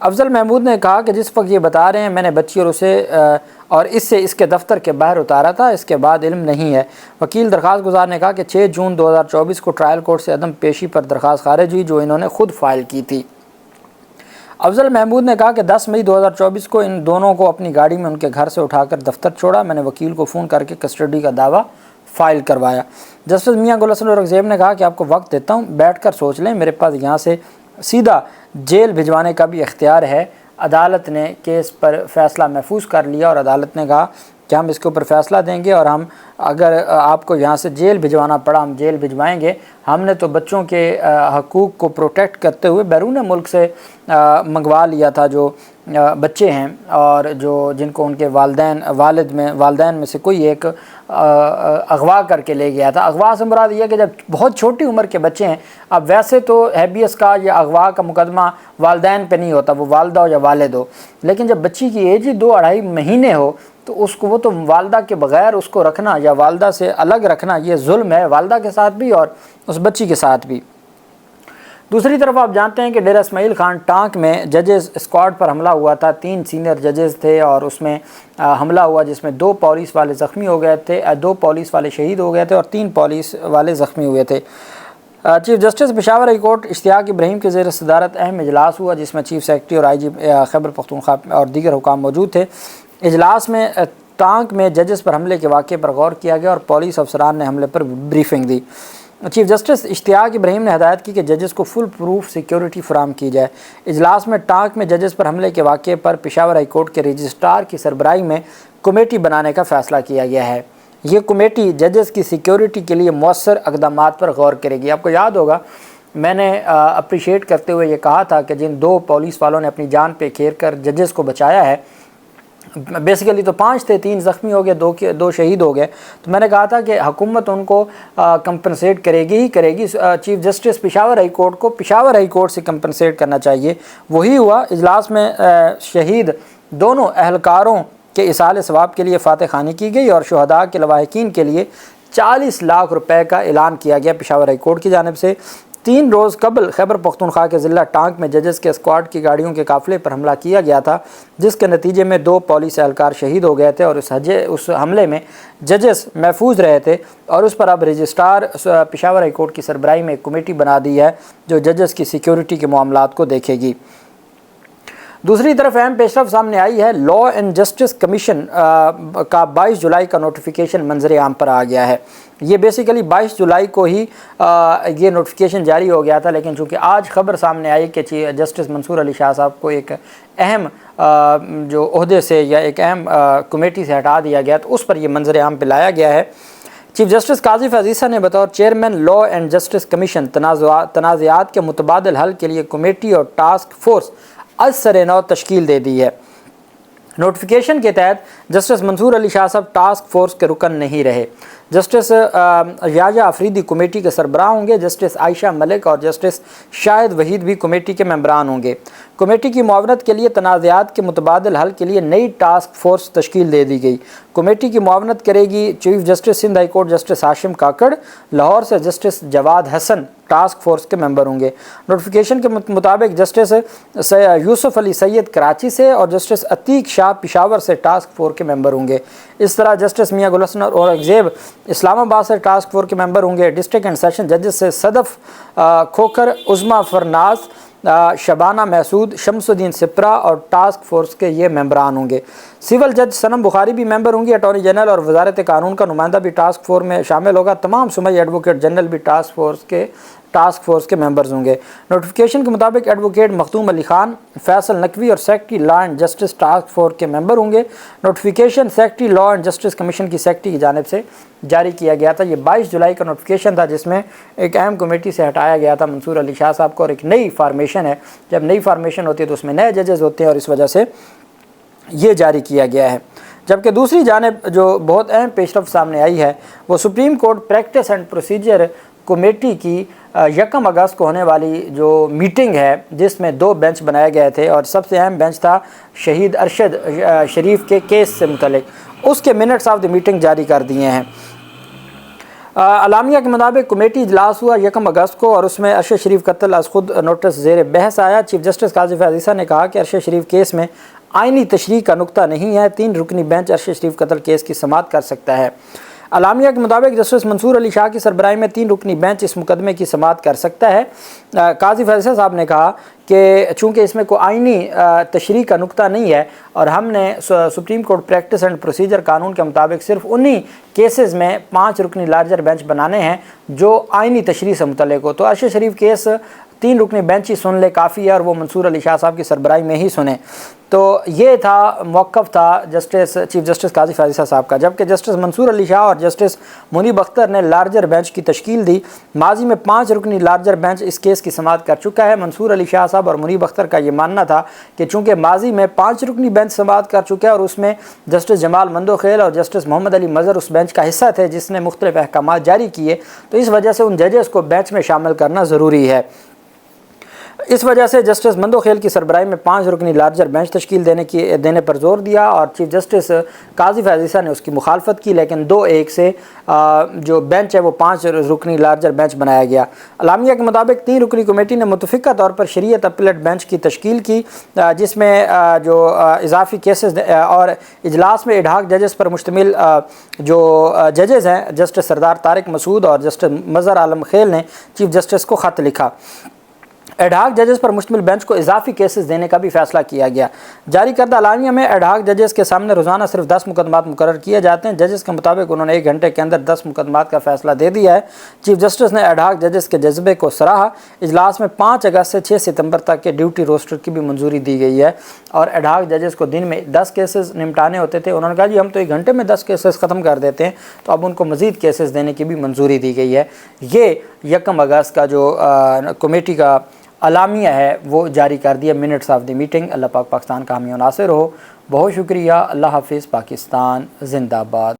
افضل محمود نے کہا کہ جس وقت یہ بتا رہے ہیں میں نے بچی اور اس سے اس کے دفتر کے باہر اتارا تھا، اس کے بعد علم نہیں ہے۔ وکیل درخواست گزار نے کہا کہ 6 جون 2024 کو ٹرائل کورٹ سے عدم پیشی پر درخواست خارج ہوئی جو انہوں نے خود فائل کی تھی۔ افضل محمود نے کہا کہ 10 مئی 2024 کو ان دونوں کو اپنی گاڑی میں ان کے گھر سے اٹھا کر دفتر چھوڑا، میں نے وکیل کو فون کر کے کسٹڈی کا دعویٰ فائل کروایا۔ جسٹس میاں گل حسن اورنگزیب نے کہا کہ آپ کو وقت دیتا ہوں، بیٹھ کر سوچ لیں، میرے پاس یہاں سے سیدھا جیل بھجوانے کا بھی اختیار ہے۔ عدالت نے کیس پر فیصلہ محفوظ کر لیا اور عدالت نے کہا کہ ہم اس کے اوپر فیصلہ دیں گے اور ہم اگر آپ کو یہاں سے جیل بھجوانا پڑا ہم جیل بھجوائیں گے۔ ہم نے تو بچوں کے حقوق کو پروٹیکٹ کرتے ہوئے بیرون ملک سے منگوا لیا تھا جو بچے ہیں اور جن کو ان کے والدین میں سے کوئی ایک اغوا کر کے لے گیا تھا۔ اغوا سے مراد یہ کہ جب بہت چھوٹی عمر کے بچے ہیں، اب ویسے تو ہیبیس کا یا اغوا کا مقدمہ والدین پہ نہیں ہوتا، وہ والدہ ہو یا والد ہو، لیکن جب بچی کی ایج ہی 2-2.5 مہینے ہو تو وہ تو والدہ کے بغیر اس کو رکھنا یا والدہ سے الگ رکھنا یہ ظلم ہے، والدہ کے ساتھ بھی اور اس بچی کے ساتھ بھی۔ دوسری طرف آپ جانتے ہیں کہ ڈیرہ اسماعیل خان ٹانک میں ججز اسکواڈ پر حملہ ہوا تھا، 3 سینئر ججز تھے اور اس میں حملہ ہوا جس میں 2 پولیس والے زخمی ہو گئے تھے، 2 پولیس والے شہید ہو گئے تھے اور 3 پولیس والے زخمی ہوئے تھے۔ Chief justice Peshawar high court Ishtiaq Ibrahim کے زیر صدارت اہم اجلاس ہوا جس میں چیف سیکرٹری اور IG خیبر پختونخوا اور دیگر حکام موجود تھے۔ اجلاس میں ٹانک میں ججز پر حملے کے واقعے پر غور کیا گیا اور پولیس افسران نے حملے پر بریفنگ دی۔ چیف جسٹس اشتیاق ابراہیم نے ہدایت کی کہ ججز کو فل پروف سیکیورٹی فراہم کی جائے۔ اجلاس میں ٹانک میں ججز پر حملے کے واقعے پر پشاور ہائی کورٹ کے رجسٹرار کی سربراہی میں کمیٹی بنانے کا فیصلہ کیا گیا ہے۔ یہ کمیٹی ججز کی سیکیورٹی کے لیے مؤثر اقدامات پر غور کرے گی۔ آپ کو یاد ہوگا میں نے اپریشیٹ کرتے ہوئے یہ کہا تھا کہ جن 2 پولیس والوں نے اپنی جان پہ کھیر کر ججز کو بچایا ہے، بیسیکلی تو 5 تھے، 3 زخمی ہو گئے، 2 شہید ہو گئے، تو میں نے کہا تھا کہ حکومت ان کو کمپنسیٹ کرے گی۔ Chief justice Peshawar high court کو پشاور ہائی کورٹ سے کمپنسیٹ کرنا چاہیے، وہی ہوا۔ اجلاس میں شہید دونوں اہلکاروں کے ایصال ثواب کے لیے فاتح خوانی کی گئی اور شہداء کے لواحقین کے لیے 40 لاکھ روپے کا اعلان کیا گیا پشاور ہائی کورٹ کی جانب سے۔ 3 روز قبل خیبر پختونخوا کے ضلع ٹانک میں ججز کے اسکواڈ کی گاڑیوں کے قافلے پر حملہ کیا گیا تھا جس کے نتیجے میں 2 پولیس اہلکار شہید ہو گئے تھے اور اس حملے میں ججز محفوظ رہے تھے اور اس پر اب رجسٹرار پشاور ہائی کورٹ کی سربراہی میں ایک کمیٹی بنا دی ہے جو ججز کی سیکیورٹی کے معاملات کو دیکھے گی۔ دوسری طرف اہم پیش رفت سامنے آئی ہے، لا اینڈ جسٹس کمیشن کا 22 جولائی کا نوٹیفیکیشن منظر عام پر آ گیا ہے۔ یہ بیسیکلی 22 جولائی کو ہی یہ نوٹیفیکیشن جاری ہو گیا تھا، لیکن چونکہ آج خبر سامنے آئی کہ جسٹس منصور علی شاہ صاحب کو ایک اہم جو عہدے سے یا ایک اہم کمیٹی سے ہٹا دیا گیا تو اس پر یہ منظر عام پہ لایا گیا ہے۔ چیف جسٹس قاضی فیض نے بطور chairman law and justice commission تنازعات کے متبادل حل کے لیے کمیٹی اور ٹاسک فورس از سر نو تشکیل دے دی ہے۔ نوٹیفیکیشن کے تحت جسٹس منصور علی شاہ صاحب ٹاسک فورس کے رکن نہیں رہے۔ جسٹس یحییٰ آفریدی کمیٹی کے سربراہ ہوں گے، جسٹس عائشہ ملک اور جسٹس شاہد وحید بھی کمیٹی کے ممبران ہوں گے۔ کمیٹی کی معاونت کے لیے تنازعات کے متبادل حل کے لیے نئی ٹاسک فورس تشکیل دے دی گئی۔ کمیٹی کی معاونت کرے گی chief justice Sindh high court justice Hashim Kakar, Lahore سے justice Jawad Hassan task force کے ممبر ہوں گے۔ نوٹیفیکیشن کے مطابق جسٹس یوسف علی سید کراچی سے اور جسٹس عتیق شاہ پشاور سے ٹاسک فورس کے ممبر ہوں گے۔ اس طرح جسٹس میاں گل حسن اورنگزیب اسلام آباد سے ٹاسک فورس کے ممبر ہوں گے۔ ڈسٹرکٹ اینڈ سیشن ججز سے صدف کھوکھر، عظمیٰ فرناز، شبانہ محسود، شمس الدین سپرا اور ٹاسک فورس کے یہ ممبران ہوں گے۔ سول جج صنم بخاری بھی ممبر ہوں گی۔ اٹارنی جنرل اور وزارت قانون کا نمائندہ بھی ٹاسک فورس میں شامل ہوگا۔ تمام سمئی ایڈوکیٹ جنرل بھی ٹاسک فورس کے ممبرز ہوں گے۔ نوٹیفیکیشن کے مطابق ایڈوکیٹ مختوم علی خان، فیصل نقوی اور secretary law and justice task force کے ممبر ہوں گے۔ Notification secretary law and justice commission کی سیکرٹری کی جانب سے جاری کیا گیا تھا۔ یہ 22 جولائی کا نوٹیفیکیشن تھا جس میں ایک اہم کمیٹی سے ہٹایا گیا تھا منصور علی شاہ صاحب کو، اور ایک نئی فارمیشن ہے۔ جب نئی فارمیشن ہوتی ہے تو اس میں نئے ججز ہوتے ہیں اور اس وجہ سے یہ جاری کیا گیا ہے۔ جبکہ دوسری جانب جو بہت اہم پیش رفت سامنے آئی ہے وہ supreme court practice and procedure committee کی 1 اگست کو ہونے والی جو میٹنگ ہے جس میں 2 بینچ بنائے گئے تھے اور سب سے اہم بینچ تھا شہید ارشد شریف کے کیس سے متعلق۔ اس کے منٹس آف دی میٹنگ جاری کر دیے ہیں۔ اعلامیہ کے مطابق کمیٹی اجلاس ہوا 1 اگست کو اور اس میں ارشد شریف قتل از خود نوٹس زیر بحث آیا۔ چیف جسٹس قاضی فیاض عیسیٰ نے کہا کہ ارشد شریف کیس میں آئینی تشریح کا نقطہ نہیں ہے، 3 رکنی بینچ ارشد شریف قتل کیس کی سماعت کر سکتا ہے۔ اعلامیہ کے مطابق جسٹس منصور علی شاہ کی سربراہی میں 3 رکنی بینچ اس مقدمے کی سماعت کر سکتا ہے۔ قاضی فیاض عیسیٰ صاحب نے کہا کہ چونکہ اس میں کوئی آئینی تشریح کا نقطہ نہیں ہے اور ہم نے supreme court practice and procedure قانون کے مطابق صرف انہی کیسز میں 5 رکنی لارجر بینچ بنانے ہیں جو آئینی تشریح سے متعلق ہو، تو ارشد شریف کیس 3 رکنی بینچ ہی سن لے کافی ہے اور وہ منصور علی شاہ صاحب کی سربراہی میں ہی سنیں۔ تو یہ تھا موقف تھا چیف جسٹس قاضی فیاض عیسیٰ صاحب کا، جبکہ جسٹس منصور علی شاہ اور جسٹس منیب اختر نے لارجر بینچ کی تشکیل دی۔ ماضی میں 5 رکنی لارجر بینچ اس کیس کی سماعت کر چکا ہے۔ منصور علی شاہ صاحب اور منیب اختر کا یہ ماننا تھا کہ چونکہ ماضی میں 5 رکنی بینچ سماعت کر چکا ہے اور اس میں جسٹس جمال مندوخیل اور جسٹس محمد علی مظہر اس بینچ کا حصہ تھے جس نے مختلف احکامات جاری کیے، تو اس وجہ سے ان ججز کو بینچ میں شامل کرنا ضروری ہے۔ اس وجہ سے جسٹس مندوخیل کی سربراہی میں 5 رکنی لارجر بینچ تشکیل دینے پر زور دیا اور چیف جسٹس قاضی فیاض عیسیٰ نے اس کی مخالفت کی، لیکن 2-1 سے جو بینچ ہے وہ 5 رکنی لارجر بینچ بنایا گیا۔ اعلامیہ کے مطابق 3 رکنی کمیٹی نے متفقہ طور پر شریعت اپیلیٹ بینچ کی تشکیل کی، جس میں جو اضافی کیسز اور اجلاس میں ایڈہاک ججز پر مشتمل جو ججز ہیں جسٹس سردار طارق مسعود اور جسٹس مظہر عالم خیل نے چیف جسٹس کو خط لکھا۔ ایڈہاک ججز پر مشتمل بینچ کو اضافی کیسز دینے کا بھی فیصلہ کیا گیا۔ جاری کردہ اعلامیہ میں ایڈہاک ججز کے سامنے روزانہ صرف 10 مقدمات مقرر کیے جاتے ہیں۔ ججز کے مطابق انہوں نے 1 گھنٹے کے اندر 10 مقدمات کا فیصلہ دے دیا ہے۔ چیف جسٹس نے ایڈہاک ججز کے جذبے کو سراہا۔ اجلاس میں 5 اگست سے 6 ستمبر تک کے ڈیوٹی روسٹر کی بھی منظوری دی گئی ہے اور ایڈہاک ججز کو دن میں 10 کیسز نمٹانے ہوتے تھے، انہوں نے کہا جی ہم تو 1 گھنٹے میں 10 کیسز ختم کر دیتے ہیں، تو اب ان کو مزید کیسز دینے کی بھی منظوری دی گئی ہے۔ یہ 1 اگست کا جو کمیٹی کا اعلامیہ ہے وہ جاری کر دیا، منٹس آف دی میٹنگ۔ اللہ پاک پاکستان کا حامی و ناصر ہو۔ بہت شکریہ۔ اللہ حافظ۔ پاکستان زندہ باد۔